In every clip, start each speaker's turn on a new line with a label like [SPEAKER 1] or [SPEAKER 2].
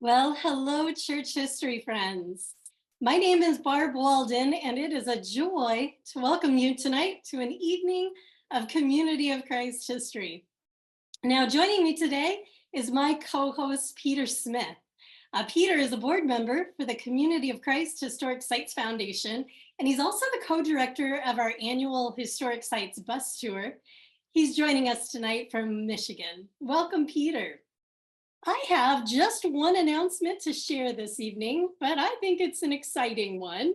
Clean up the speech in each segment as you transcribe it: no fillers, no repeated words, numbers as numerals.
[SPEAKER 1] Well, hello, church history friends. My name is Barb Walden, and it is a joy to welcome you tonight to an evening of Community of Christ history. Now, joining me today is my co-host, Peter Smith. Peter is a board member for the Community of Christ Historic Sites Foundation, and he's also the co-director of our annual Historic Sites bus tour. He's joining us tonight from Michigan. Welcome, Peter. I have just one announcement to share this evening, but I think it's an exciting one.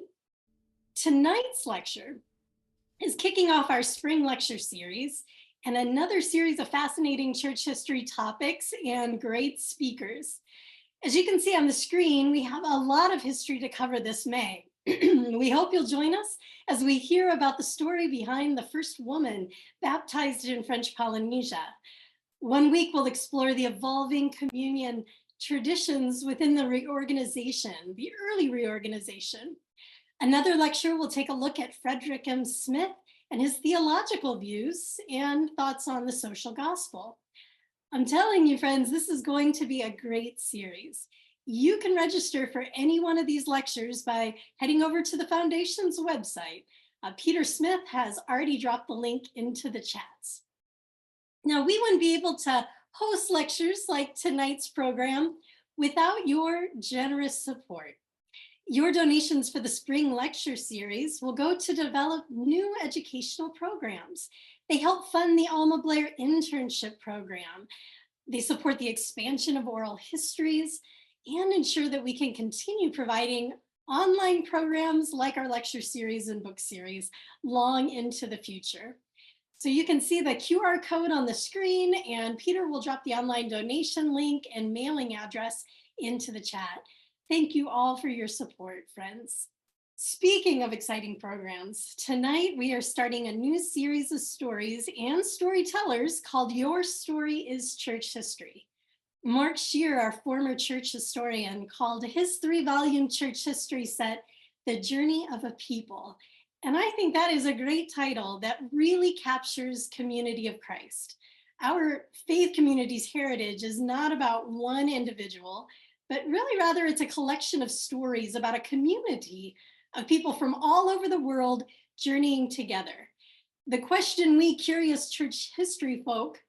[SPEAKER 1] Tonight's lecture is kicking off our spring lecture series and another series of fascinating church history topics and great speakers. As you can see on the screen, we have a lot of history to cover this May. We hope you'll join us as we hear about the story behind the first woman baptized in French Polynesia. One week, we'll explore the evolving communion traditions within the reorganization, the early reorganization. Another lecture will take a look at Frederick M. Smith and his theological views and thoughts on the social gospel. I'm telling you, friends, this is going to be a great series. You can register for any one of these lectures by heading over to the Foundation's website. Peter Smith has already dropped the link into the chats. Now, we wouldn't be able to host lectures like tonight's program without your generous support. Your donations for the spring lecture series will go to develop new educational programs. They help fund the Alma Blair internship program. They support the expansion of oral histories and ensure that we can continue providing online programs like our lecture series and book series long into the future. So you can see the QR code on the screen, and Peter will drop the online donation link and mailing address into the chat. Thank you all for your support, friends. Speaking of exciting programs, tonight we are starting a new series of stories and storytellers called Your Story is Church History. Mark Shear, our former church historian, called his 3-volume church history set The Journey of a People. And I think that is a great title that really captures Community of Christ. Our faith community's heritage is not about one individual, but really rather it's a collection of stories about a community of people from all over the world journeying together. The question we curious church history folk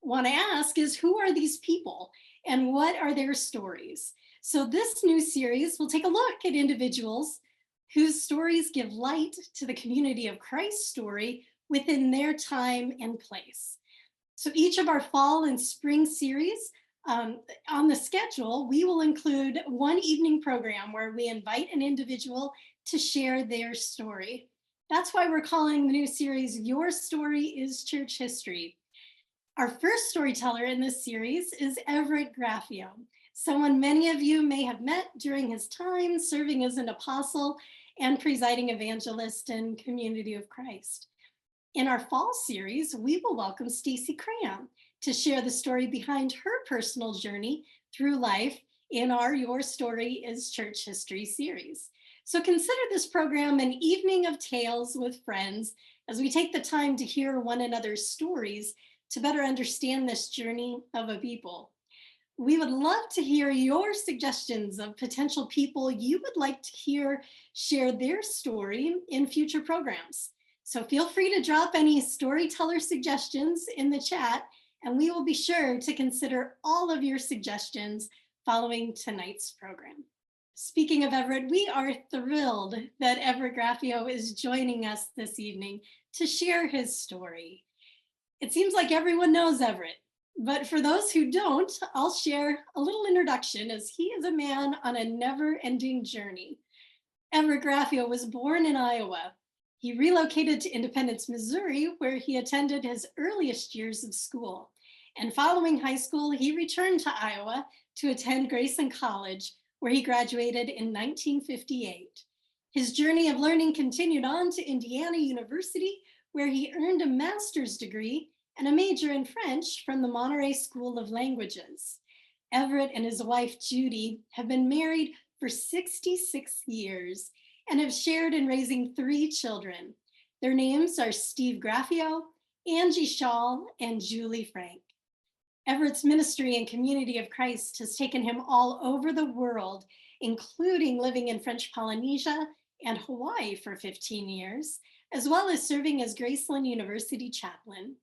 [SPEAKER 1] want to ask is, who are these people and what are their stories? So this new series will take a look at individuals whose stories give light to the Community of Christ story within their time and place. So each of our fall and spring series on the schedule, we will include one evening program where we invite an individual to share their story. That's why we're calling the new series Your Story is Church History. Our first storyteller in this series is Everett Graffeo, someone many of you may have met during his time serving as an apostle and presiding evangelist in Community of Christ. In our fall series, we will welcome Stacy Cram to share the story behind her personal journey through life in our Your Story is Church History series. So consider this program an evening of tales with friends as we take the time to hear one another's stories to better understand this journey of a people. We would love to hear your suggestions of potential people you would like to hear share their story in future programs. So feel free to drop any storyteller suggestions in the chat, and we will be sure to consider all of your suggestions following tonight's program. Speaking of Everett, we are thrilled that Everett Graffeo is joining us this evening to share his story. It seems like everyone knows Everett, but for those who don't, I'll share a little introduction as he is a man on a never-ending journey. Everett Graffeo was born in Iowa. He relocated to Independence, Missouri, where he attended his earliest years of school. And following high school, he returned to Iowa to attend Grayson College, where he graduated in 1958. His journey of learning continued on to Indiana University, where he earned a master's degree and a major in French from the Monterey School of Languages. Everett and his wife, Judy, have been married for 66 years and have shared in raising 3 children. Their names are Steve Graffeo, Angie Shaw, and Julie Frank. Everett's ministry and community of Christ has taken him all over the world, including living in French Polynesia and Hawaii for 15 years, as well as serving as Graceland University chaplain.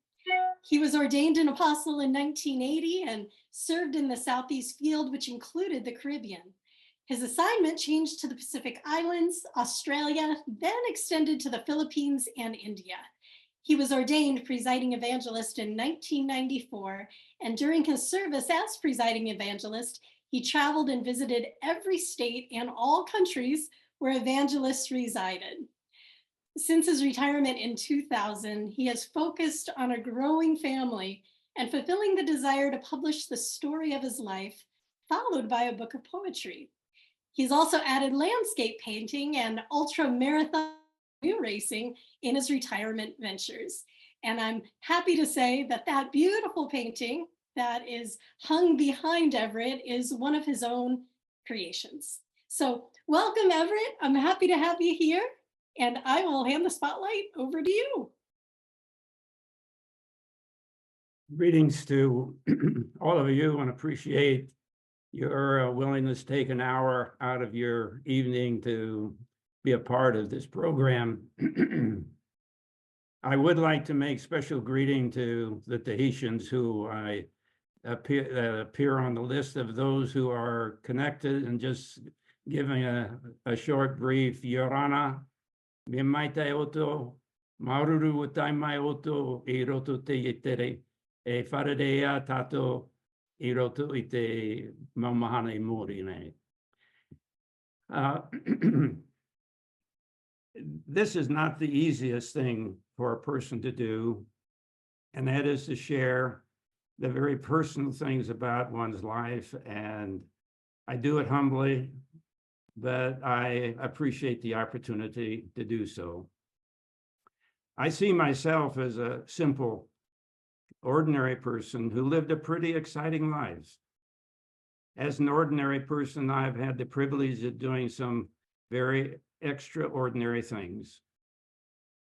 [SPEAKER 1] He was ordained an apostle in 1980 and served in the Southeast field, which included the Caribbean. His assignment changed to the Pacific Islands, Australia, then extended to the Philippines and India. He was ordained presiding evangelist in 1994, and during his service as presiding evangelist, he traveled and visited every state and all countries where evangelists resided. Since his retirement in 2000, he has focused on a growing family and fulfilling the desire to publish the story of his life, followed by a book of poetry. He's also added landscape painting and ultra marathon racing in his retirement ventures. And I'm happy to say that that beautiful painting that is hung behind Everett is one of his own creations. So welcome, Everett. I'm happy to have you here, and I will hand the spotlight over to you.
[SPEAKER 2] Greetings to all of you, and appreciate your willingness to take an hour out of your evening to be a part of this program. I would like to make special greeting to the Tahitians who appear on the list of those who are connected, and just giving a short brief. Yorana, me mai tai oto, maururu o tai mai oto, I roto te itere, e wharedea tato, I roto I te maumahana I mori nei. This is not the easiest thing for a person to do, and that is to share the very personal things about one's life. And I do it humbly, but I appreciate the opportunity to do so. I see myself as a simple, ordinary person who lived a pretty exciting life. As an ordinary person, I've had the privilege of doing some very extraordinary things.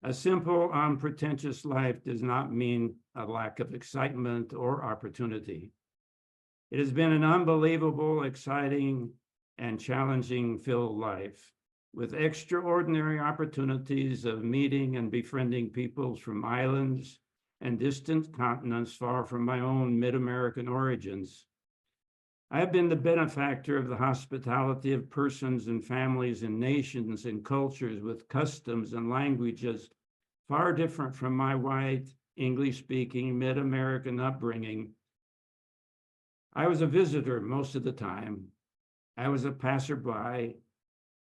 [SPEAKER 2] A simple, unpretentious life does not mean a lack of excitement or opportunity. It has been an unbelievable, exciting, and challenging filled life, with extraordinary opportunities of meeting and befriending peoples from islands and distant continents far from my own mid-American origins. I have been the benefactor of the hospitality of persons and families and nations and cultures with customs and languages far different from my white, English-speaking, mid-American upbringing. I was a visitor most of the time. I was a passerby,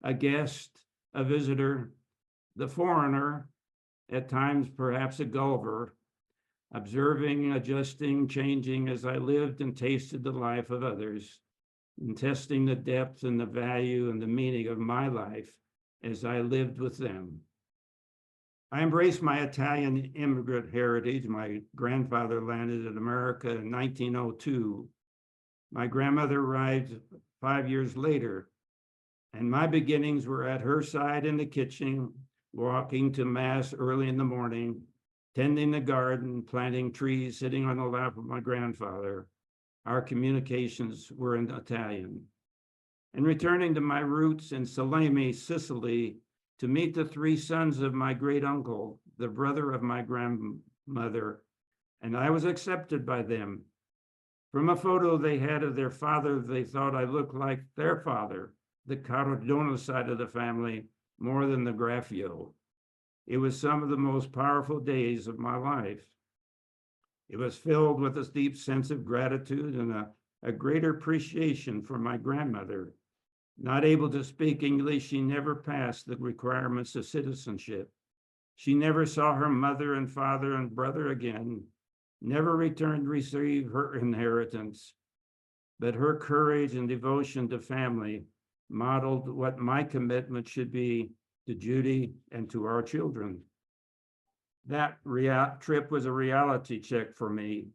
[SPEAKER 2] a guest, a visitor, the foreigner, at times perhaps a gulliver, observing, adjusting, changing as I lived and tasted the life of others, and testing the depth and the value and the meaning of my life as I lived with them. I embraced my Italian immigrant heritage. My grandfather landed in America in 1902. My grandmother arrived 5 years later, and my beginnings were at her side in the kitchen, walking to mass early in the morning, tending the garden, planting trees, sitting on the lap of my grandfather. Our communications were in Italian. And returning to my roots in Salemi, Sicily, to meet the 3 sons of my great uncle, the brother of my grandmother, and I was accepted by them. From a photo they had of their father, they thought I looked like their father, the Cardona side of the family, more than the Graffeo. It was some of the most powerful days of my life. It was filled with a deep sense of gratitude and a greater appreciation for my grandmother. Not able to speak English, she never passed the requirements of citizenship. She never saw her mother and father and brother again, never returned to receive her inheritance. But her courage and devotion to family modeled what my commitment should be to Judy and to our children. That trip was a reality check for me.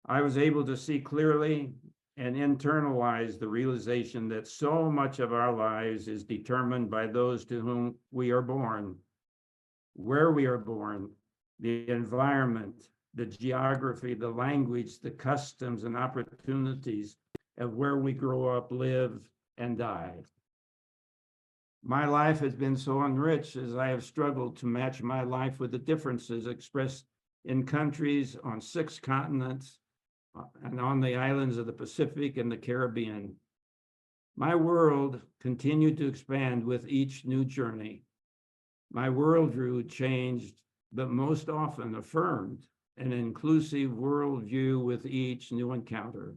[SPEAKER 2] I was able to see clearly and internalize the realization that so much of our lives is determined by those to whom we are born, where we are born, the environment, the geography, the language, the customs and opportunities of where we grow up, live, and die. My life has been so enriched as I have struggled to match my life with the differences expressed in countries on 6 continents and on the islands of the Pacific and the Caribbean. My world continued to expand with each new journey. My worldview changed, but most often affirmed an inclusive worldview with each new encounter.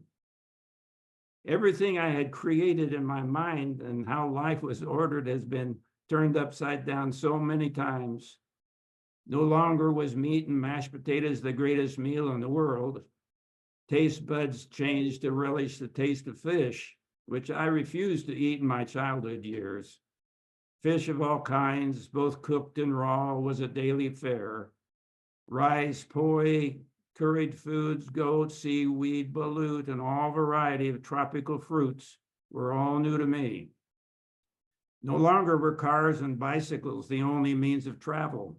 [SPEAKER 2] Everything I had created in my mind and how life was ordered has been turned upside down so many times. No longer was meat and mashed potatoes the greatest meal in the world. Taste buds changed to relish the taste of fish, which I refused to eat in my childhood years. Fish of all kinds, both cooked and raw, was a daily fare. Rice, poi, curried foods, goat, seaweed, balut, and all variety of tropical fruits were all new to me. No longer were cars and bicycles the only means of travel.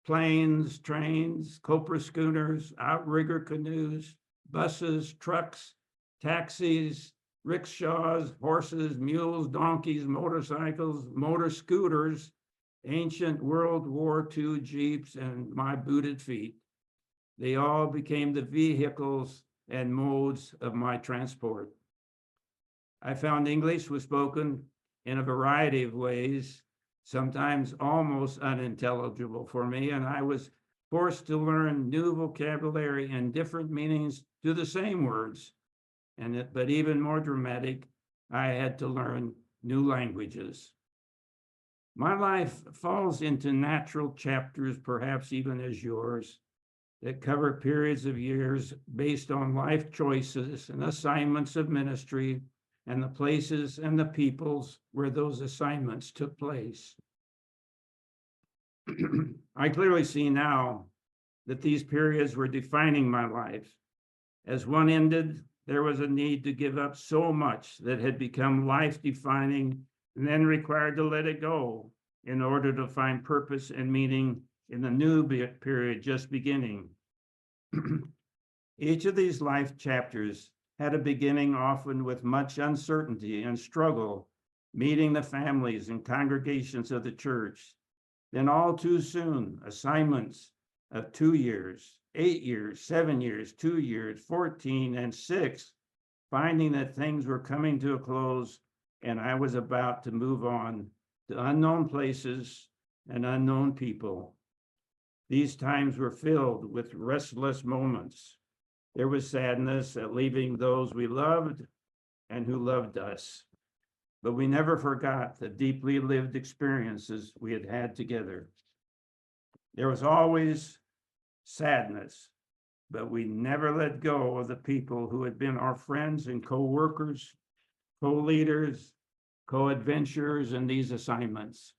[SPEAKER 2] Planes, trains, copra schooners, outrigger canoes, buses, trucks, taxis, rickshaws, horses, mules, donkeys, motorcycles, motor scooters, ancient World War II Jeeps, and my booted feet. They all became the vehicles and modes of my transport. I found English was spoken in a variety of ways, sometimes almost unintelligible for me, and I was forced to learn new vocabulary and different meanings to the same words. But even more dramatic, I had to learn new languages. My life falls into natural chapters, perhaps even as yours, that cover periods of years based on life choices and assignments of ministry and the places and the peoples where those assignments took place. I clearly see now that these periods were defining my life. As one ended, there was a need to give up so much that had become life-defining and then required to let it go in order to find purpose and meaning in the new period just beginning. Each of these life chapters had a beginning often with much uncertainty and struggle, meeting the families and congregations of the church. Then all too soon, assignments of 2 years, 8 years, 7 years, 2 years, 14, and 6, finding that things were coming to a close and I was about to move on to unknown places and unknown people. These times were filled with restless moments. There was sadness at leaving those we loved and who loved us, but we never forgot the deeply lived experiences we had had together. There was always sadness, but we never let go of the people who had been our friends and co-workers, co-leaders, co-adventurers in these assignments.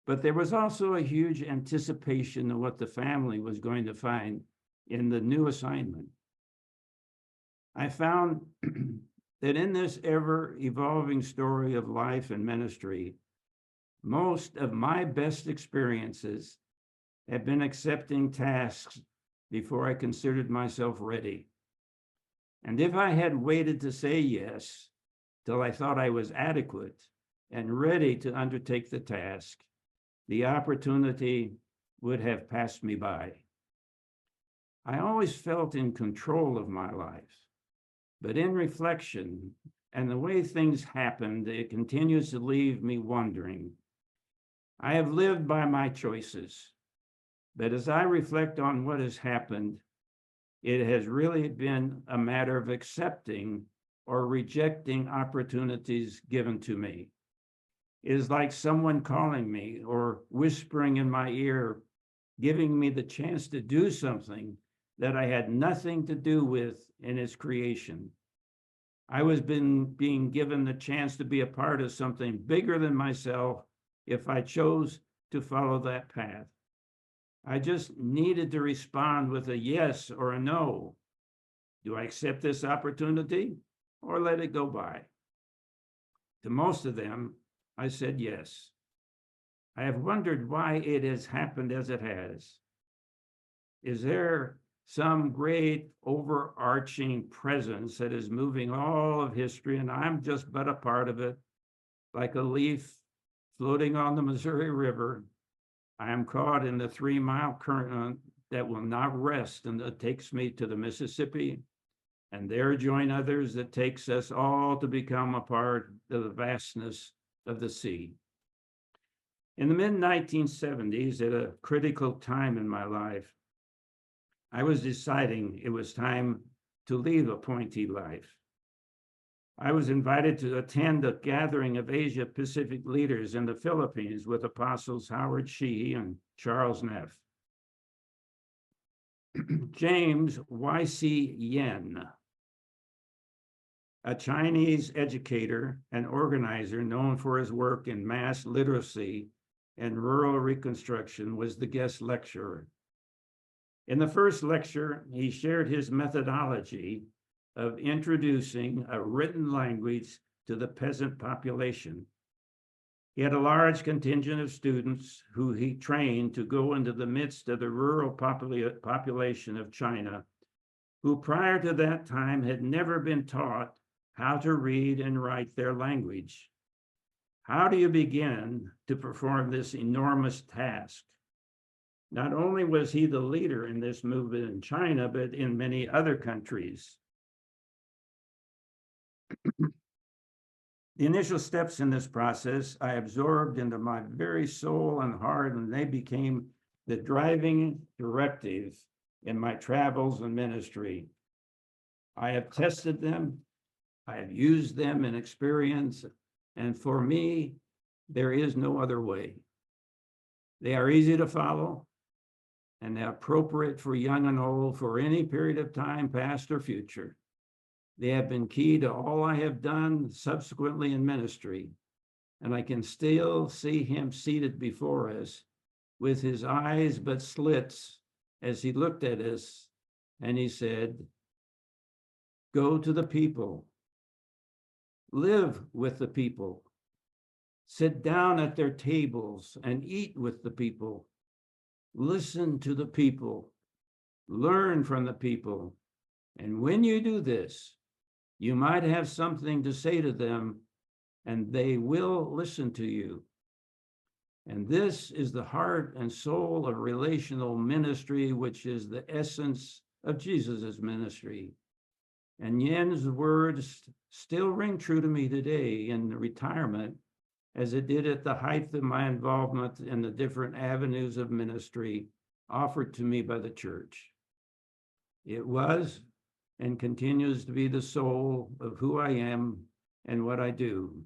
[SPEAKER 2] But there was also a huge anticipation of what the family was going to find in the new assignment. I found that in this ever-evolving story of life and ministry, most of my best experiences have been accepting tasks before I considered myself ready. And if I had waited to say yes till I thought I was adequate and ready to undertake the task, the opportunity would have passed me by. I always felt in control of my life, but in reflection and the way things happened, it continues to leave me wondering. I have lived by my choices, but as I reflect on what has happened, it has really been a matter of accepting or rejecting opportunities given to me. It is like someone calling me or whispering in my ear, giving me the chance to do something that I had nothing to do with in its creation. I was being given the chance to be a part of something bigger than myself if I chose to follow that path. I just needed to respond with a yes or a no. Do I accept this opportunity or let it go by? To most of them, I said yes. I have wondered why it has happened as it has. Is there some great overarching presence that is moving all of history, and I'm just but a part of it, like a leaf floating on the Missouri River. I am caught in the 3-mile current that will not rest, and that takes me to the Mississippi, and there join others that takes us all to become a part of the vastness of the sea. In the mid-1970s, at a critical time in my life, I was deciding it was time to leave appointee life. I was invited to attend a gathering of Asia Pacific leaders in the Philippines with Apostles Howard Sheehy and Charles Neff. James Y.C. Yen, a Chinese educator and organizer known for his work in mass literacy and rural reconstruction, was the guest lecturer. In the first lecture, he shared his methodology of introducing a written language to the peasant population. He had a large contingent of students who he trained to go into the midst of the rural population of China, who prior to that time had never been taught how to read and write their language. How do you begin to perform this enormous task? Not only was he the leader in this movement in China, but in many other countries. The initial steps in this process I absorbed into my very soul and heart, and they became the driving directive in my travels and ministry. I have tested them, I have used them in experience, and for me, there is no other way. They are easy to follow, and they're appropriate for young and old for any period of time, past or future. They have been key to all I have done subsequently in ministry, and I can still see him seated before us with his eyes but slits as he looked at us, and he said, "Go to the people, live with the people, sit down at their tables and eat with the people, listen to the people, learn from the people, and when you do this, you might have something to say to them, and they will listen to you." And this is the heart and soul of relational ministry, which is the essence of Jesus's ministry. And Yen's words still ring true to me today in retirement, as it did at the height of my involvement in the different avenues of ministry offered to me by the church. It was and continues to be the soul of who I am and what I do.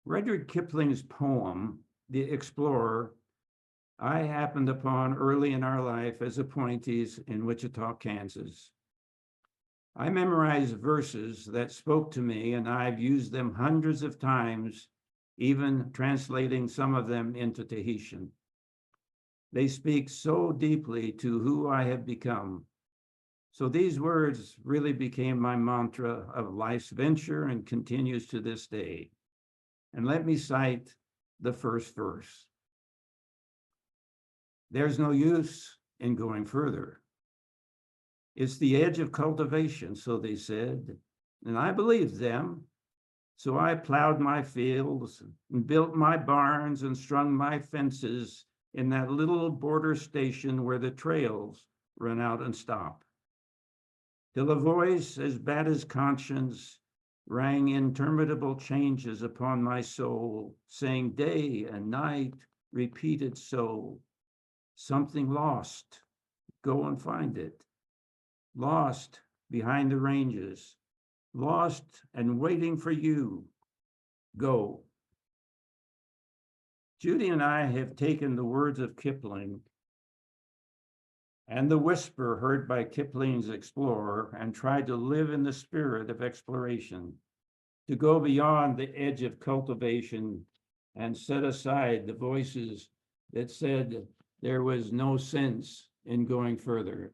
[SPEAKER 2] Rudyard Kipling's poem, The Explorer, I happened upon early in our life as appointees in Wichita, Kansas. I memorized verses that spoke to me, and I've used them hundreds of times, even translating some of them into Tahitian. They speak so deeply to who I have become. So these words really became my mantra of life's venture and continues to this day. And let me cite the first verse. There's no use in going further. It's the edge of cultivation, so they said, and I believed them. So I plowed my fields and built my barns and strung my fences in that little border station where the trails run out and stop. Till a voice as bad as conscience rang interminable changes upon my soul, saying day and night repeated so, something lost, go and find it. Lost behind the ranges, lost and waiting for you, go. Judy and I have taken the words of Kipling and the whisper heard by Kipling's explorer and tried to live in the spirit of exploration, to go beyond the edge of cultivation and set aside the voices that said there was no sense in going further.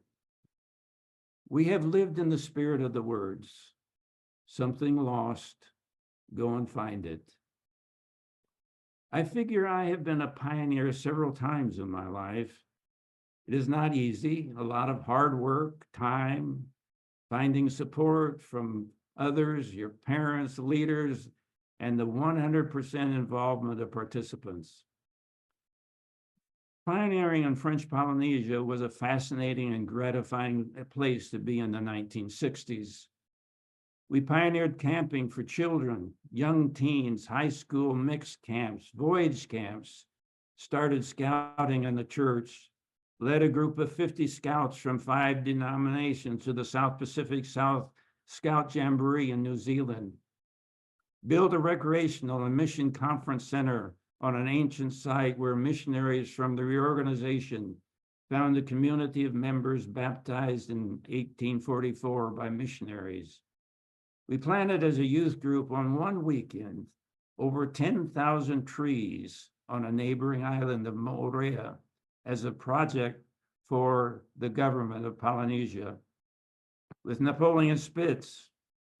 [SPEAKER 2] We have lived in the spirit of the words, something lost, go and find it. I figure I have been a pioneer several times in my life. It is not easy, a lot of hard work, time, finding support from others, your parents, leaders, and the 100% involvement of participants. Pioneering in French Polynesia was a fascinating and gratifying place to be in the 1960s. We pioneered camping for children, young teens, high school mixed camps, voyage camps, started scouting in the church, led a group of 50 scouts from 5 denominations to the South Pacific South Scout Jamboree in New Zealand, built a recreational and mission conference center on an ancient site where missionaries from the reorganization found a community of members baptized in 1844 by missionaries. We planted as a youth group on one weekend over 10,000 trees on a neighboring island of Moorea as a project for the government of Polynesia. With Napoleon Spitz,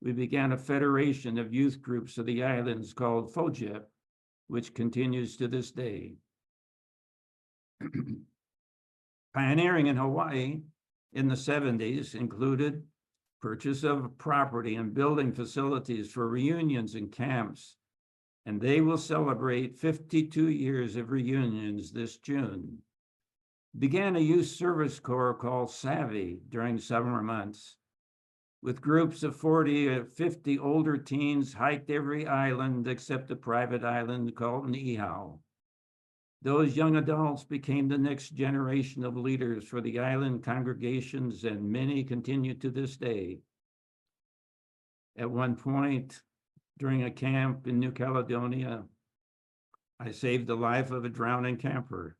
[SPEAKER 2] we began a federation of youth groups of the islands called FOJEP, which continues to this day. Pioneering in Hawaii in the 70s included purchase of property and building facilities for reunions and camps, and they will celebrate 52 years of reunions this June. Began a youth service corps called Savvy during summer months, with groups of 40 or 50 older teens hiked every island except a private island called Niihau. Those young adults became the next generation of leaders for the island congregations, and many continue to this day. At one point, during a camp in New Caledonia, I saved the life of a drowning camper,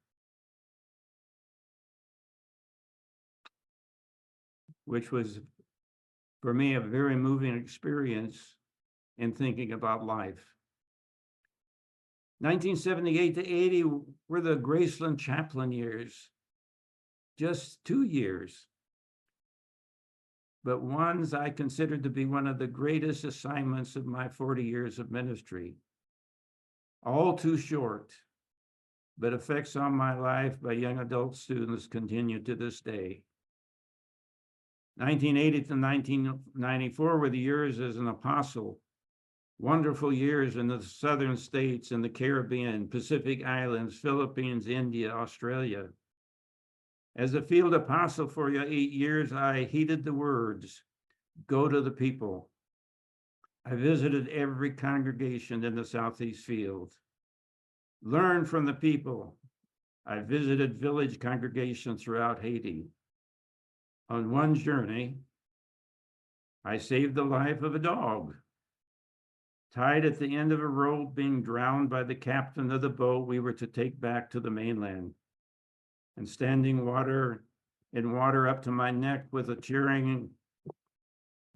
[SPEAKER 2] which was, for me, a very moving experience in thinking about life. 1978 to 80 were the Graceland chaplain years, just 2 years, but ones I considered to be one of the greatest assignments of my 40 years of ministry. All too short, but effects on my life by young adult students continue to this day. 1980 to 1994 were the years as an apostle. Wonderful years in the southern states and the Caribbean, Pacific Islands, Philippines, India, Australia. As a field apostle for 8 years, I heeded the words, go to the people. I visited every congregation in the Southeast field. Learn from the people. I visited village congregations throughout Haiti. On one journey, I saved the life of a dog. Tied at the end of a rope, being drowned by the captain of the boat we were to take back to the mainland, and standing in water up to my neck with a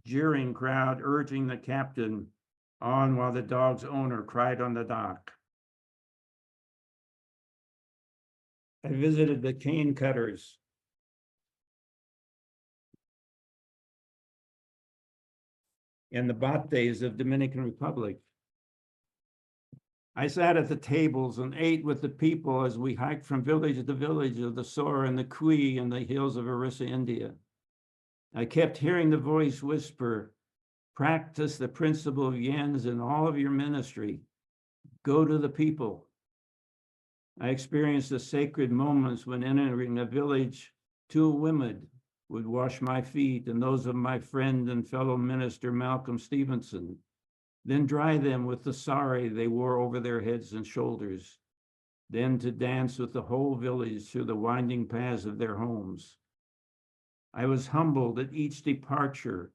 [SPEAKER 2] jeering crowd urging the captain on while the dog's owner cried on the dock. I visited the cane cutters, in the bates of Dominican Republic. I sat at the tables and ate with the people as we hiked from village to village of the Sor and the Kui and the hills of Orissa, India. I kept hearing the voice whisper, practice the principle of Yen's in all of your ministry. Go to the people. I experienced the sacred moments when entering a village, 2 women would wash my feet and those of my friend and fellow minister, Malcolm Stevenson, then dry them with the sari they wore over their heads and shoulders, then to dance with the whole village through the winding paths of their homes. I was humbled at each departure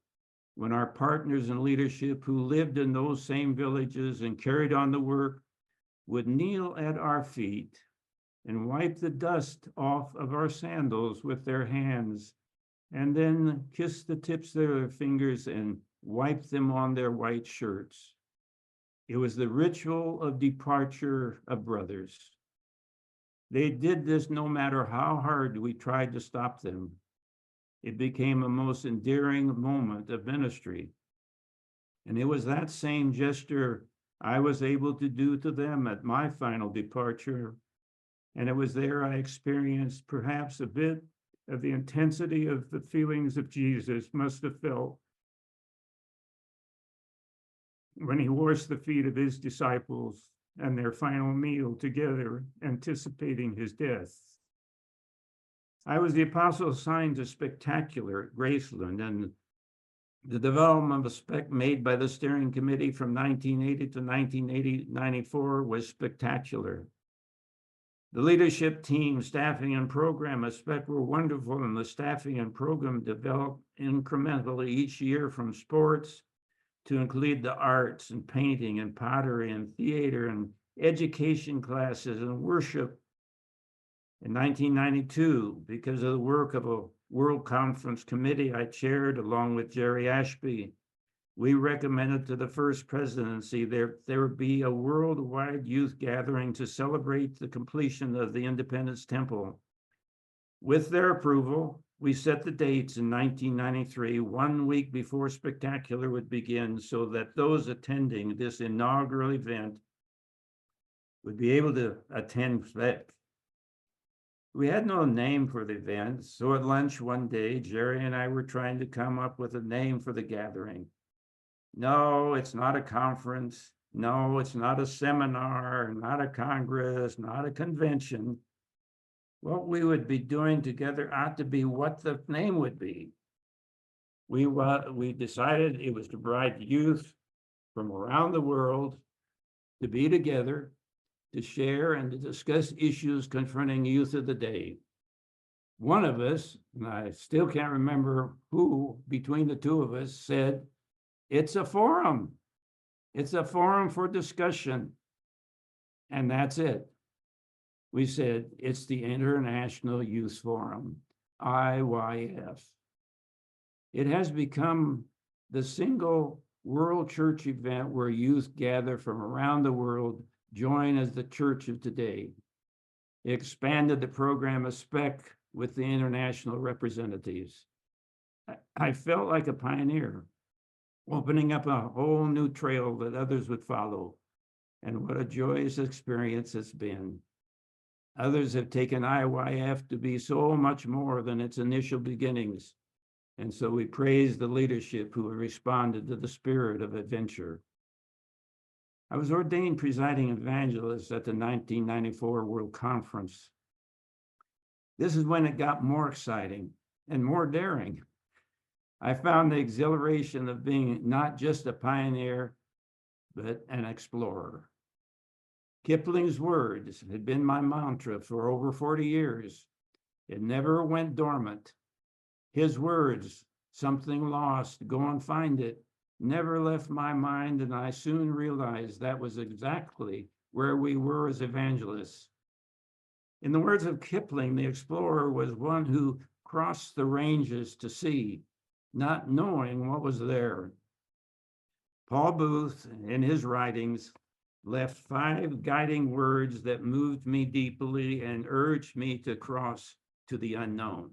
[SPEAKER 2] when our partners in leadership who lived in those same villages and carried on the work would kneel at our feet and wipe the dust off of our sandals with their hands, and then kiss the tips of their fingers and wipe them on their white shirts. It was the ritual of departure of brothers. They did this no matter how hard we tried to stop them. It became a most endearing moment of ministry. And it was that same gesture I was able to do to them at my final departure And it was there I experienced perhaps a bit of the intensity of the feelings of Jesus must have felt when he washed the feet of his disciples and their final meal together, anticipating his death. I was the apostle assigned to spectacular at Graceland, and the development of spec made by the steering committee from 1980 to 1994 was spectacular. The leadership team, staffing, and program of spec were wonderful, and the staffing and program developed incrementally each year from sports to include the arts and painting and pottery and theater and education classes and worship. In 1992, because of the work of a World Conference committee I chaired along with Jerry Ashby, we recommended to the first presidency there would be a worldwide youth gathering to celebrate the completion of the Independence Temple. With their approval, we set the dates in 1993, 1 week before Spectacular would begin, so that those attending this inaugural event would be able to attend Spec. We had no name for the event, so at lunch one day, Jerry and I were trying to come up with a name for the gathering. No, it's not a conference. No, it's not a seminar, not a congress, not a convention. What we would be doing together ought to be what the name would be. We decided it was to provide youth from around the world to be together, to share and to discuss issues confronting youth of the day. One of us, and I still can't remember who between the two of us, said, "It's a forum. It's a forum for discussion." And that's it. We said, it's the International Youth Forum, IYF. It has become the single world church event where youth gather from around the world, join as the church of today. It expanded the program of SPEC with the international representatives. I felt like a pioneer, opening up a whole new trail that others would follow. And what a joyous experience it's been. Others have taken IYF to be so much more than its initial beginnings. And so we praise the leadership who have responded to the spirit of adventure. I was ordained presiding evangelist at the 1994 World Conference. This is when it got more exciting and more daring. I found the exhilaration of being not just a pioneer, but an explorer. Kipling's words had been my mantra for over 40 years. It never went dormant. His words, "Something lost, go and find it," never left my mind, and I soon realized that was exactly where we were as evangelists. In the words of Kipling, the explorer was one who crossed the ranges to see, not knowing what was there. Paul Booth, in his writings, left 5 guiding words that moved me deeply and urged me to cross to the unknown.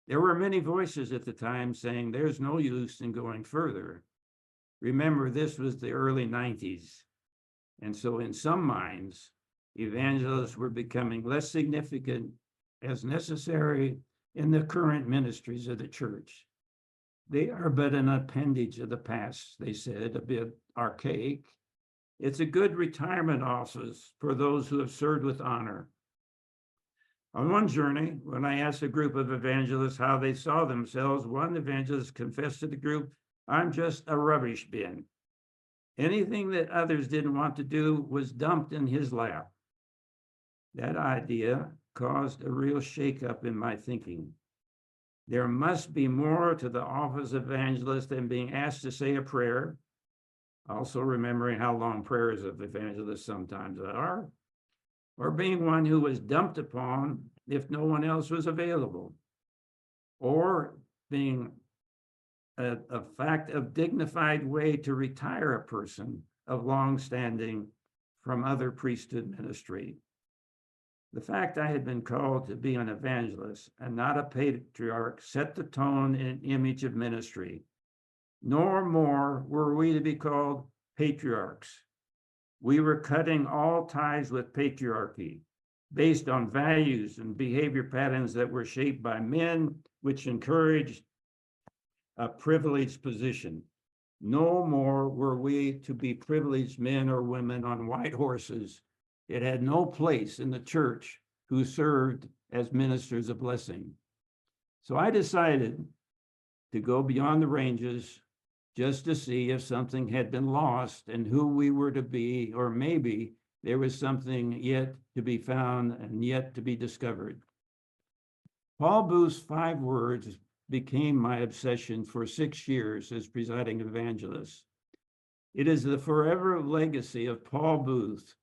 [SPEAKER 2] There were many voices at the time saying there's no use in going further. Remember, this was the early 90s. And so in some minds, evangelists were becoming less significant as necessary in the current ministries of the church. They are but an appendage of the past, they said, a bit archaic. It's a good retirement office for those who have served with honor. On one journey, when I asked a group of evangelists how they saw themselves, one evangelist confessed to the group, "I'm just a rubbish bin." Anything that others didn't want to do was dumped in his lap. That idea caused a real shakeup in my thinking. There must be more to the office of evangelist than being asked to say a prayer, also remembering how long prayers of evangelists sometimes are, or being one who was dumped upon if no one else was available, or being a fact of dignified way to retire a person of long standing from other priesthood ministry. The fact I had been called to be an evangelist and not a patriarch set the tone and image of ministry. Nor more were we to be called patriarchs. We were cutting all ties with patriarchy. based on values and behavior patterns that were shaped by men, which encouraged a privileged position. No more were we to be privileged men or women on white horses. It had no place in the church who served as ministers of blessing. So I decided to go beyond the ranges just to see if something had been lost and who we were to be, or maybe there was something yet to be found and yet to be discovered. Paul Booth's 5 words became my obsession for 6 years as presiding evangelist. It is the forever legacy of Paul Booth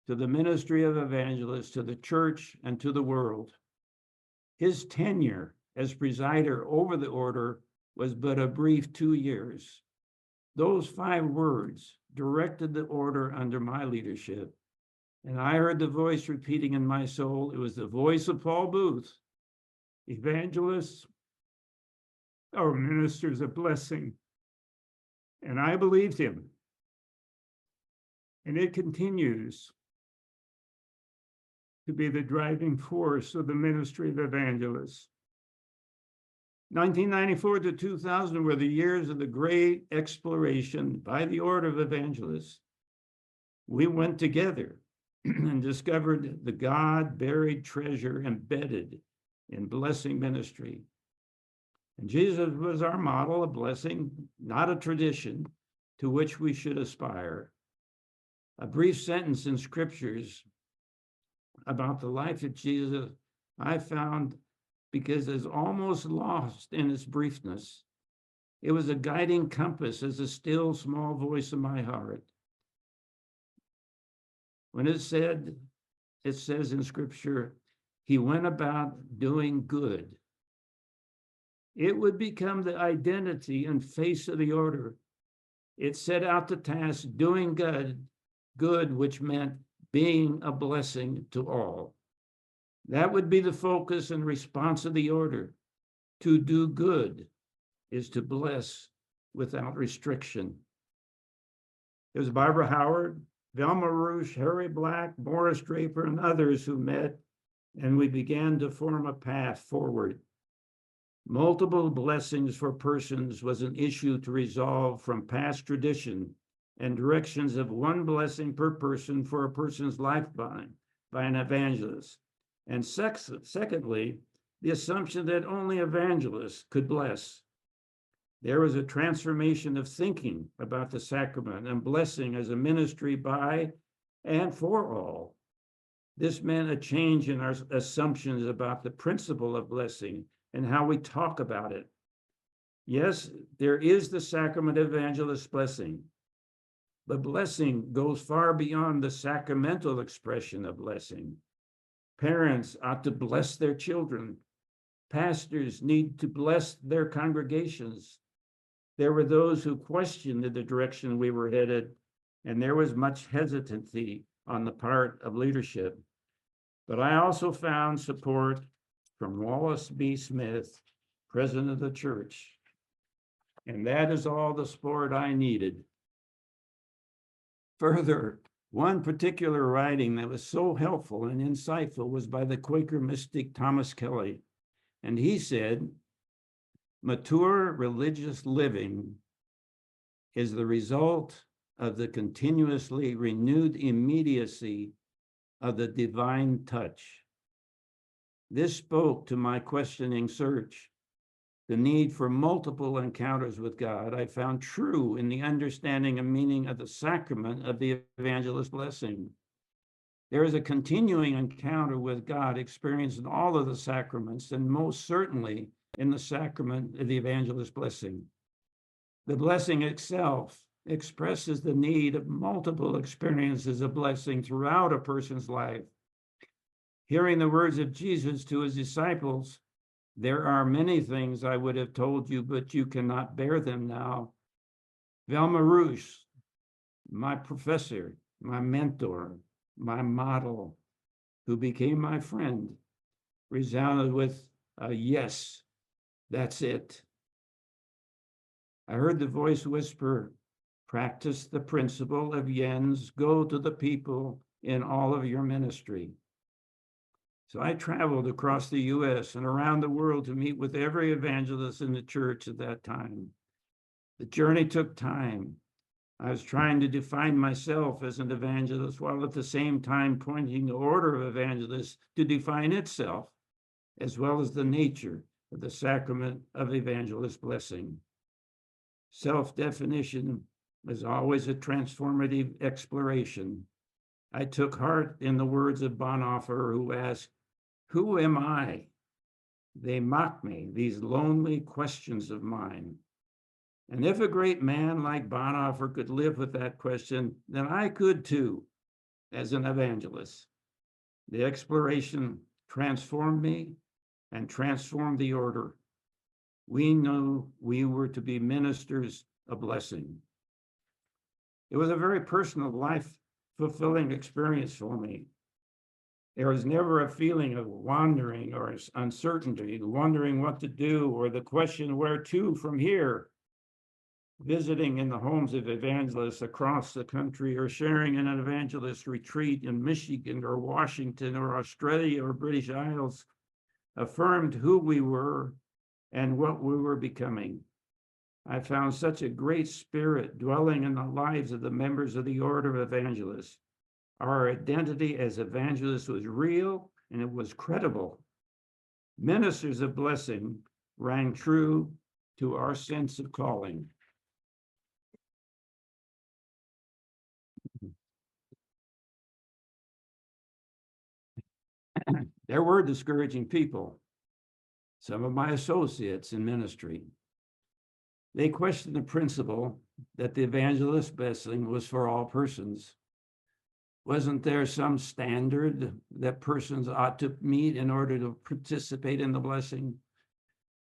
[SPEAKER 2] to the ministry of evangelists, to the church, and to the world. His tenure as presider over the order was but a brief 2 years. Those 5 words directed the order under my leadership, and I heard the voice repeating in my soul. It was the voice of Paul Booth. Evangelists are ministers of blessing. And I believed him. And it continues to be the driving force of the ministry of evangelists. 1994 to 2000 were the years of the great exploration by the order of evangelists. We went together and discovered the God-buried treasure embedded in blessing ministry. And Jesus was our model of blessing, not a tradition to which we should aspire. A brief sentence in scriptures about the life of Jesus I found, because it's almost lost in its briefness. It was a guiding compass as a still small voice in my heart. When it says in scripture, he went about doing good. It would become the identity and face of the order. It set out the task doing good, which meant being a blessing to all. That would be the focus and response of the order. To do good is to bless without restriction. It was Barbara Howard, Velma Roosh, Harry Black, Morris Draper, and others who met, and we began to form a path forward. Multiple blessings for persons was an issue to resolve from past tradition and directions of one blessing per person for a person's lifetime by an evangelist. And secondly, the assumption that only evangelists could bless. There was a transformation of thinking about the sacrament and blessing as a ministry by and for all. This meant a change in our assumptions about the principle of blessing and how we talk about it. Yes, there is the sacrament of evangelist blessing, but blessing goes far beyond the sacramental expression of blessing. Parents ought to bless their children. Pastors need to bless their congregations. There were those who questioned the direction we were headed, and there was much hesitancy on the part of leadership. But I also found support from Wallace B. Smith, president of the church. And that is all the support I needed. Further, one particular writing that was so helpful and insightful was by the Quaker mystic Thomas Kelly. And he said, mature religious living is the result of the continuously renewed immediacy of the divine touch. This spoke to my questioning search, the need for multiple encounters with God. I found true in the understanding and meaning of the sacrament of the evangelist blessing. There is a continuing encounter with God experienced in all of the sacraments, and most certainly in the sacrament of the evangelist blessing. The blessing itself expresses the need of multiple experiences of blessing throughout a person's life. Hearing the words of Jesus to his disciples, there are many things I would have told you, but you cannot bear them now. Velma Roosh, my professor, my mentor, my model, who became my friend, resounded with a yes, that's it. I heard the voice whisper, practice the principle of Jens, go to the people in all of your ministry. So I traveled across the US and around the world to meet with every evangelist in the church at that time. The journey took time. I was trying to define myself as an evangelist while at the same time pointing the order of evangelists to define itself, as well as the nature of the sacrament of evangelist blessing. Self-definition is always a transformative exploration. I took heart in the words of Bonhoeffer, who asked, "Who am I?" They mock me, these lonely questions of mine. And if a great man like Bonhoeffer could live with that question, then I could too, as an evangelist. The exploration transformed me and transformed the order. We knew we were to be ministers of blessing. It was a very personal, life-fulfilling experience for me. There was never a feeling of wandering or uncertainty, wondering what to do, or the question, where to from here? Visiting in the homes of evangelists across the country, or sharing in an evangelist retreat in Michigan or Washington or Australia or British Isles, affirmed who we were and what we were becoming. I found such a great spirit dwelling in the lives of the members of the Order of Evangelists. Our identity as evangelists was real and it was credible. Ministers of blessing rang true to our sense of calling. There were discouraging people, some of my associates in ministry. They questioned the principle that the evangelist blessing was for all persons. Wasn't there some standard that persons ought to meet in order to participate in the blessing?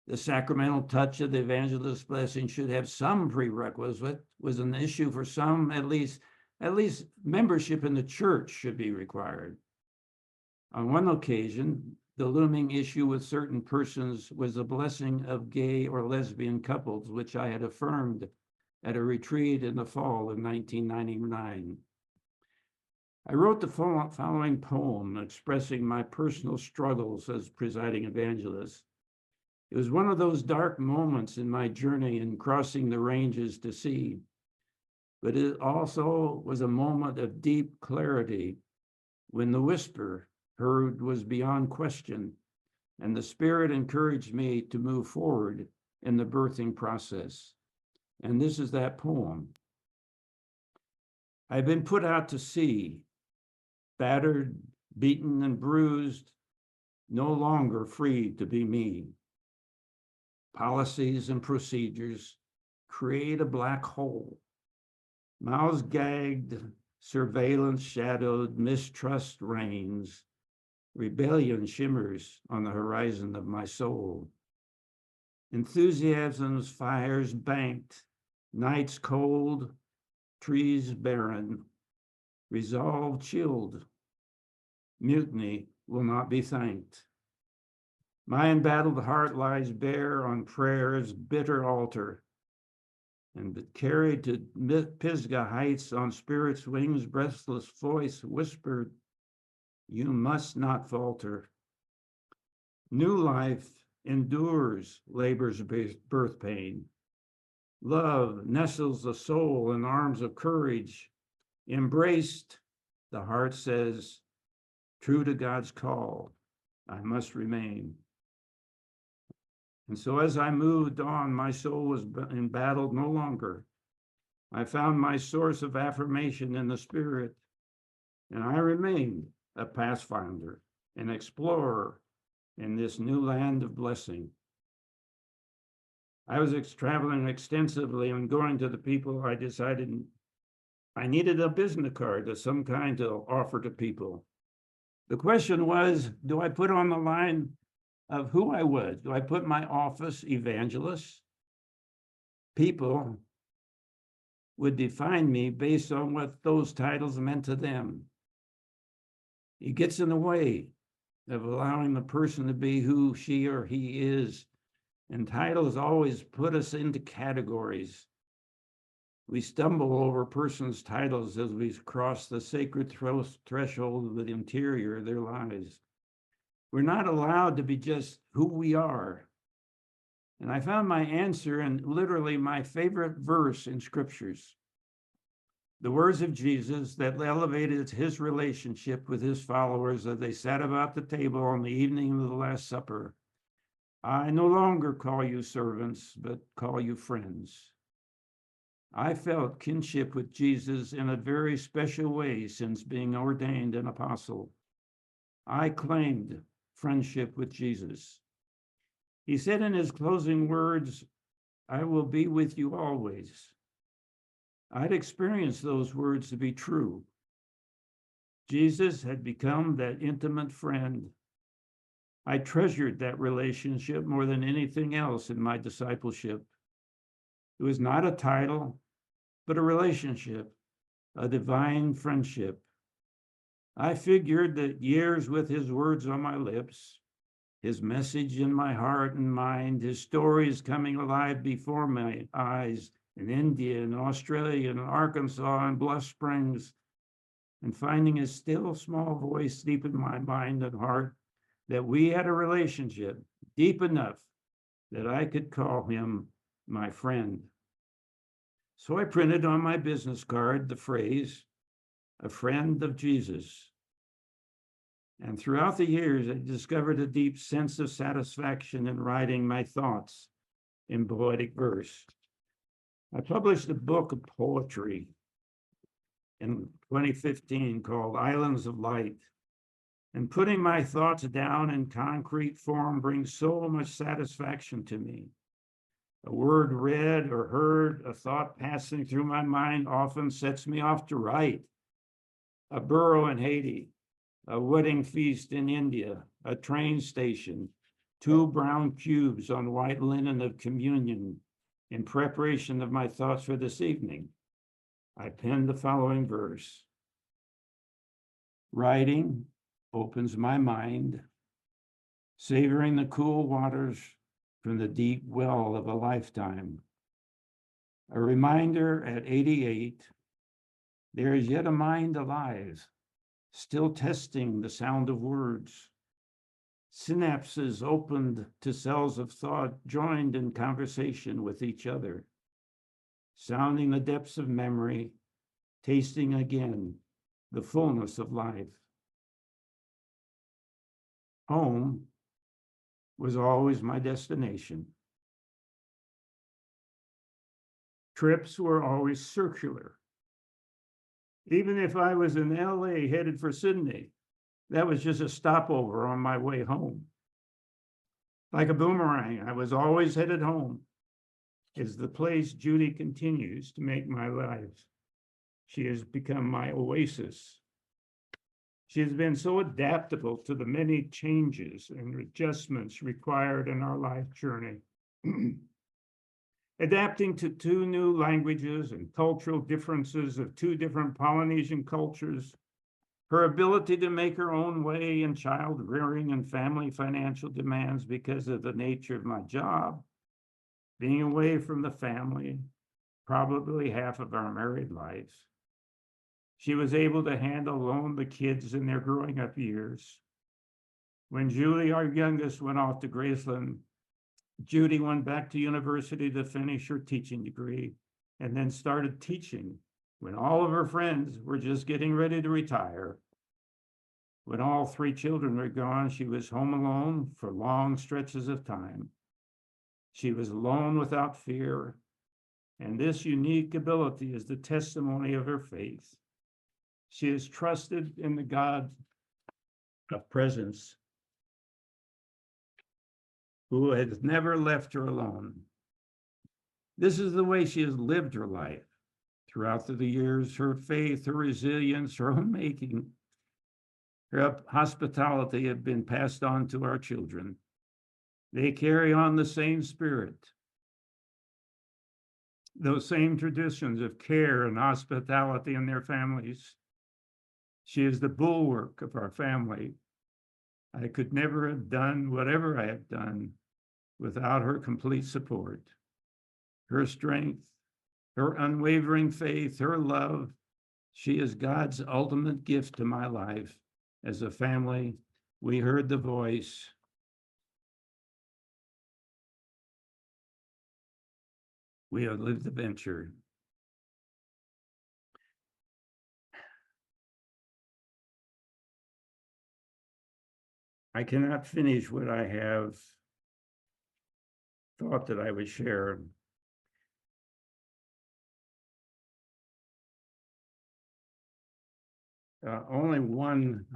[SPEAKER 2] The sacramental touch of the evangelist blessing should have some prerequisite. Was an issue for some, at least membership in the church should be required. On one occasion, the looming issue with certain persons was the blessing of gay or lesbian couples, which I had affirmed at a retreat in the fall of 1999. I wrote the following poem expressing my personal struggles as presiding evangelist. It was one of those dark moments in my journey in crossing the ranges to see, but it also was a moment of deep clarity when the whisper heard was beyond question, and the Spirit encouraged me to move forward in the birthing process. And this is that poem. I've been put out to sea, battered, beaten, and bruised, no longer free to be me. Policies and procedures create a black hole. Mouths gagged, surveillance shadowed, mistrust reigns. Rebellion shimmers on the horizon of my soul. Enthusiasm's fires banked, nights cold, trees barren, resolve chilled. Mutiny will not be thanked. My embattled heart lies bare on prayer's bitter altar, and but carried to Pisgah heights on spirit's wings, breathless voice whispered, "You must not falter." New life endures labor's birth pain. Love nestles the soul in arms of courage. Embraced, the heart says, true to God's call, I must remain. And so as I moved on, my soul was embattled no longer. I found my source of affirmation in the Spirit, and I remained a pathfinder, an explorer in this new land of blessing. I was traveling extensively and going to the people. I decided I needed a business card of some kind to offer to people. The question was, do I put on the line of who I was? Do I put my office evangelist? People would define me based on what those titles meant to them. It gets in the way of allowing the person to be who she or he is. And titles always put us into categories. We stumble over persons' titles as we cross the sacred threshold of the interior of their lives. We're not allowed to be just who we are. And I found my answer in literally my favorite verse in scriptures. The words of Jesus that elevated his relationship with his followers as they sat about the table on the evening of the Last Supper. I no longer call you servants, but call you friends. I felt kinship with Jesus in a very special way since being ordained an apostle. I claimed friendship with Jesus. He said in his closing words, I will be with you always. I'd experienced those words to be true. Jesus had become that intimate friend. I treasured that relationship more than anything else in my discipleship. It was not a title, but a relationship, a divine friendship. I figured that years with his words on my lips, his message in my heart and mind, his stories coming alive before my eyes in India and Australia and Arkansas and Bluff Springs, and finding his still small voice deep in my mind and heart, that we had a relationship deep enough that I could call him my friend. So I printed on my business card the phrase, a friend of Jesus. And throughout the years, I discovered a deep sense of satisfaction in writing my thoughts in poetic verse. I published a book of poetry in 2015 called Islands of Light. And putting my thoughts down in concrete form brings so much satisfaction to me. A word read or heard, a thought passing through my mind often sets me off to write. A burrow in Haiti, a wedding feast in India, a train station, 2 brown cubes on white linen of communion in preparation of my thoughts for this evening. I penned the following verse. Writing opens my mind, savoring the cool waters from the deep well of a lifetime. A reminder at 88, there is yet a mind alive, still testing the sound of words. Synapses opened to cells of thought joined in conversation with each other, sounding the depths of memory, tasting again the fullness of life. Home was always my destination. Trips were always circular. Even if I was in LA headed for Sydney, that was just a stopover on my way home. Like a boomerang, I was always headed home. It's the place Judy continues to make my life. She has become my oasis. She has been so adaptable to the many changes and adjustments required in our life journey. Adapting to 2 new languages and cultural differences of 2 different Polynesian cultures, her ability to make her own way in child rearing and family financial demands because of the nature of my job, being away from the family, probably half of our married life. She was able to handle alone the kids in their growing up years. When Julie, our youngest, went off to Graceland, Judy went back to university to finish her teaching degree and then started teaching when all of her friends were just getting ready to retire. When all 3 children were gone, she was home alone for long stretches of time. She was alone without fear, and this unique ability is the testimony of her faith. She is trusted in the God of presence who has never left her alone. This is the way she has lived her life. Throughout the years, her faith, her resilience, her homemaking, her hospitality have been passed on to our children. They carry on the same spirit, those same traditions of care and hospitality in their families. She is the bulwark of our family. I could never have done whatever I have done without her complete support. Her strength, her unwavering faith, her love. She is God's ultimate gift to my life as a family We heard the voice. We have lived the venture. I cannot finish what I have thought that I would share. Only one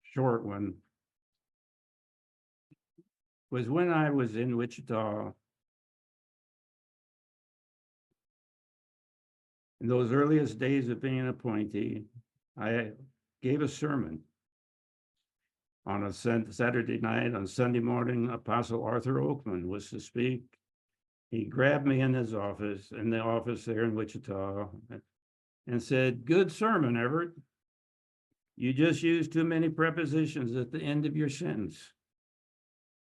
[SPEAKER 2] short one was when I was in Wichita. In those earliest days of being an appointee, I gave a sermon on a Saturday night. On Sunday morning, Apostle Arthur Oakman was to speak. He grabbed me in his office, in the office there in Wichita, and said, "Good sermon, Everett. You just used too many prepositions at the end of your sentence."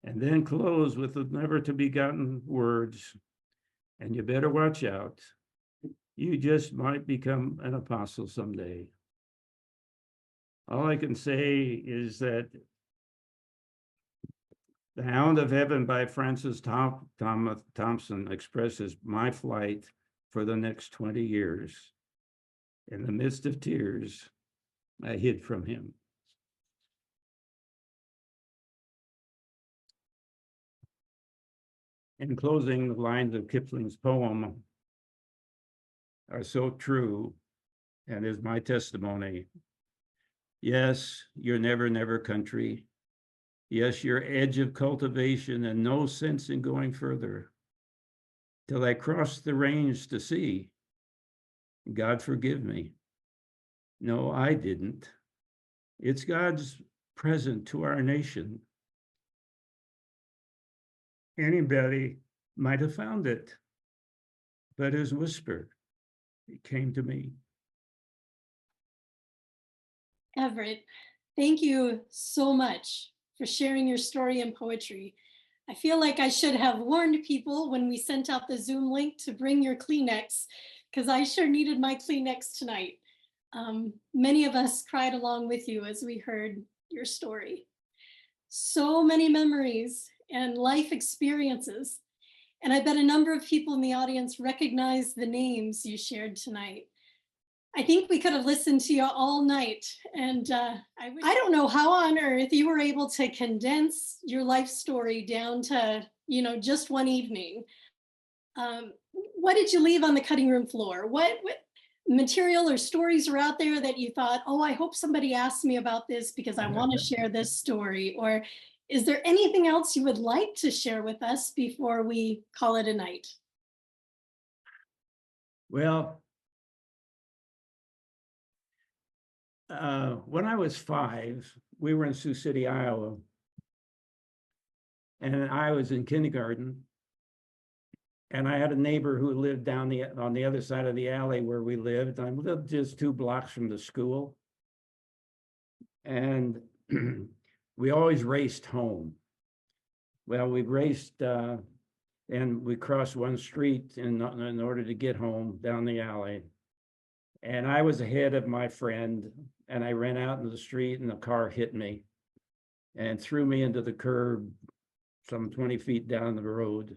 [SPEAKER 2] And then close with the never to be gotten words, "And you better watch out. You just might become an apostle someday." All I can say is that The Hound of Heaven by Francis Thompson expresses my flight for the next 20 years. In the midst of tears, I hid from him. In closing, the lines of Kipling's poem are so true and is my testimony. Yes, your never, never country. Yes, your edge of cultivation and no sense in going further. Till I crossed the range to see. God forgive me. No, I didn't. It's God's present to our nation. Anybody might have found it, but as whisper, it came to me.
[SPEAKER 1] Everett, thank you so much for sharing your story and poetry. I feel like I should have warned people when we sent out the Zoom link to bring your Kleenex, because I sure needed my Kleenex tonight. Many of us cried along with you as we heard your story. So many memories and life experiences. And I bet a number of people in the audience recognize the names you shared tonight. I think we could have listened to you all night. And I don't know how on earth you were able to condense your life story down to, just one evening. What did you leave on the cutting room floor? What material or stories are out there that you thought, oh, I hope somebody asks me about this because I want to share this story? Or is there anything else you would like to share with us before we call it a night?
[SPEAKER 2] Well, when I was 5, we were in Sioux City, Iowa, and I was in kindergarten. And I had a neighbor who lived on the other side of the alley where we lived. I lived just 2 blocks from the school. And we always raced home. Well, we raced and we crossed one street in order to get home down the alley. And I was ahead of my friend, and I ran out into the street, and the car hit me and threw me into the curb some 20 feet down the road.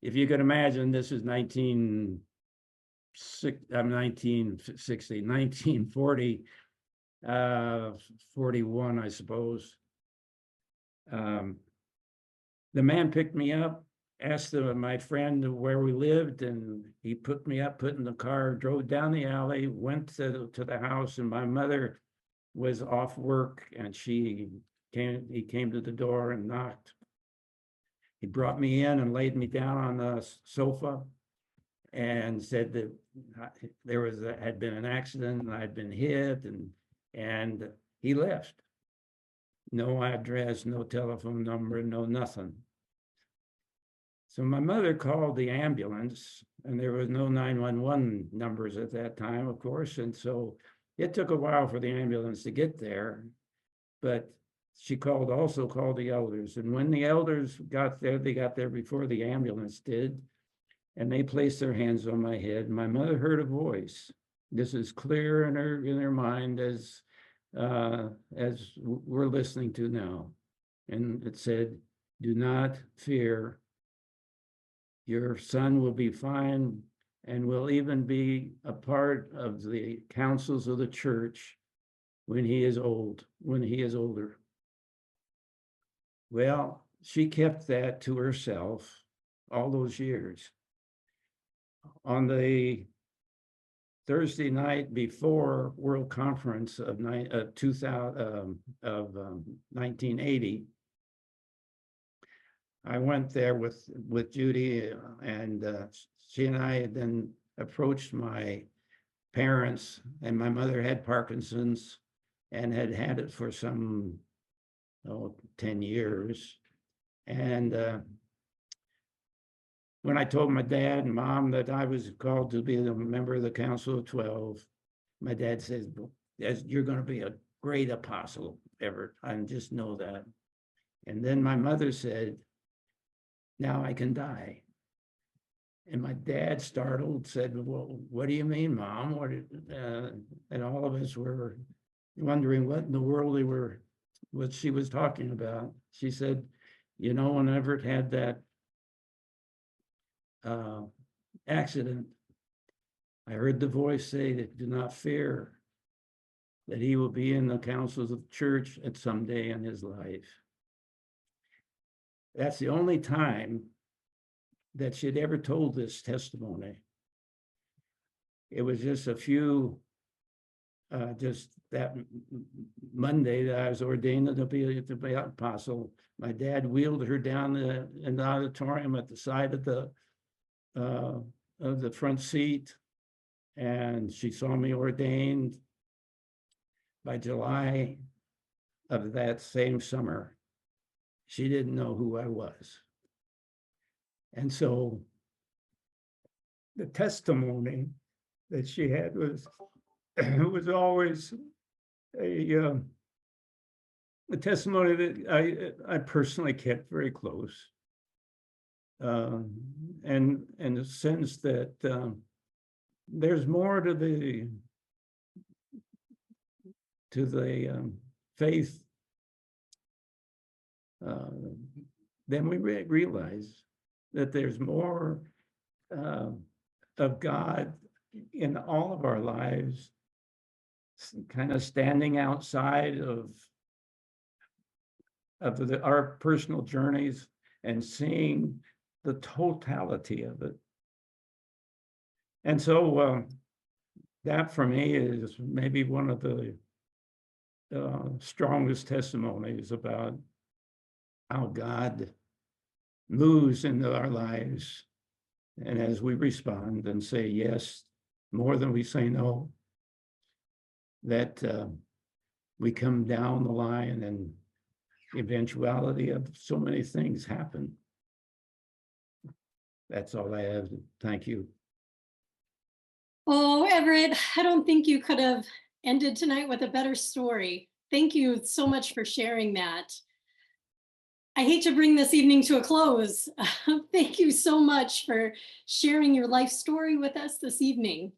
[SPEAKER 2] If you can imagine, this is 1940, 41, I suppose. The man picked me up, asked my friend where we lived, and he put me up, put in the car, drove down the alley, went to the house, and my mother was off work, and he came to the door and knocked. He brought me in and laid me down on the sofa and said that there had been an accident and I'd been hit, and he left. No address, no telephone number, no nothing. So my mother called the ambulance, and there was no 911 numbers at that time, of course. And so it took a while for the ambulance to get there, but she also called the elders. And when the elders got there, they got there before the ambulance did, and they placed their hands on my head. My mother heard a voice. This is clear in her mind as as we're listening to now. And it said, "Do not fear. Your son will be fine and will even be a part of the councils of the church when he is older." Well, she kept that to herself all those years. On the Thursday night before World Conference of 1980, I went there with Judy, and she and I had then approached my parents, and my mother had Parkinson's and had had it for some 10 years. And when I told my dad and mom that I was called to be a member of the Council of 12, my dad says, "You're going to be a great apostle, Everett. I just know that." And then my mother said, "Now I can die." And my dad, startled, said, "Well, what do you mean, Mom?" And all of us were wondering what in the world what she was talking about. She said, "When Everett had that accident, I heard the voice say that do not fear, that he will be in the councils of the church at some day in his life." That's the only time that she'd ever told this testimony. It was just just that Monday that I was ordained to be an apostle. My dad wheeled her down in the auditorium at the side of the front seat, and she saw me ordained. By July of that same summer, she didn't know who I was. And so the testimony that she had was always a testimony that I personally kept very close, and in the sense that there's more to the faith than we realize, that there's more of God in all of our lives, kind of standing outside of our personal journeys and seeing the totality of it. And so that for me is maybe one of the strongest testimonies about how God moves into our lives. And as we respond and say yes more than we say no, that we come down the line and the eventuality of so many things happen. That's all I have. Thank you.
[SPEAKER 1] Oh, Everett, I don't think you could have ended tonight with a better story. Thank you so much for sharing that. I hate to bring this evening to a close. Thank you so much for sharing your life story with us this evening.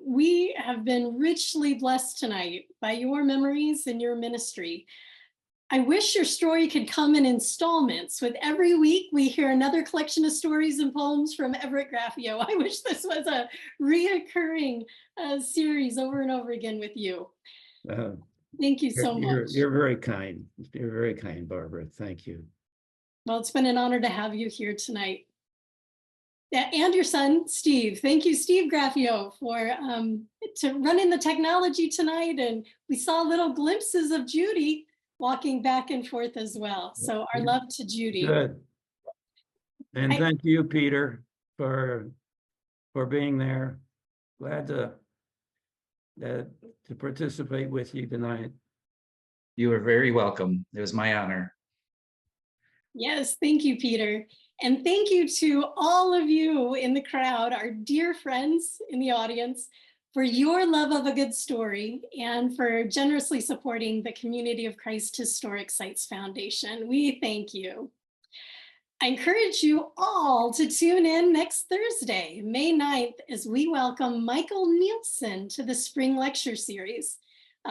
[SPEAKER 1] We have been richly blessed tonight by your memories and your ministry. I wish your story could come in installments. With every week, we hear another collection of stories and poems from Everett Graffeo. I wish this was a reoccurring series over and over again with you. Thank you so much.
[SPEAKER 2] You're very kind. You're very kind, Barbara. Thank you.
[SPEAKER 1] Well, it's been an honor to have you here tonight. And your son, Steve. Thank you, Steve Graffeo, for running the technology tonight. And we saw little glimpses of Judy walking back and forth as well. So our love to Judy.
[SPEAKER 2] Good. And thank you, Peter, for being there. Glad to participate with you tonight.
[SPEAKER 3] You are very welcome. It was my honor.
[SPEAKER 1] Yes, thank you, Peter. And thank you to all of you in the crowd, our dear friends in the audience, for your love of a good story and for generously supporting the Community of Christ Historic Sites Foundation. We thank you. I encourage you all to tune in next Thursday, May 9th, as we welcome Michael Nielsen to the Spring Lecture Series.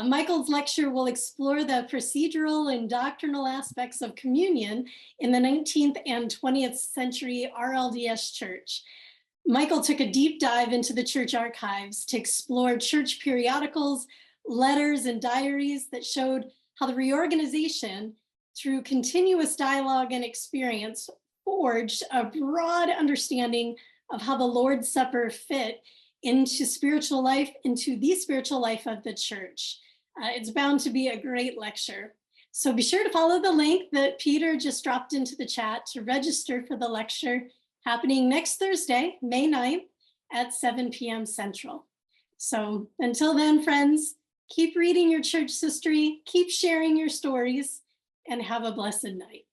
[SPEAKER 1] Michael's lecture will explore the procedural and doctrinal aspects of communion in the 19th and 20th century RLDS Church. Michael took a deep dive into the church archives to explore church periodicals, letters, and diaries that showed how the reorganization, through continuous dialogue and experience, forged a broad understanding of how the Lord's Supper fit into the spiritual life of the church. It's bound to be a great lecture. So be sure to follow the link that Peter just dropped into the chat to register for the lecture happening next Thursday, May 9th at 7 p.m. Central. So until then, friends, keep reading your church history, keep sharing your stories, and have a blessed night.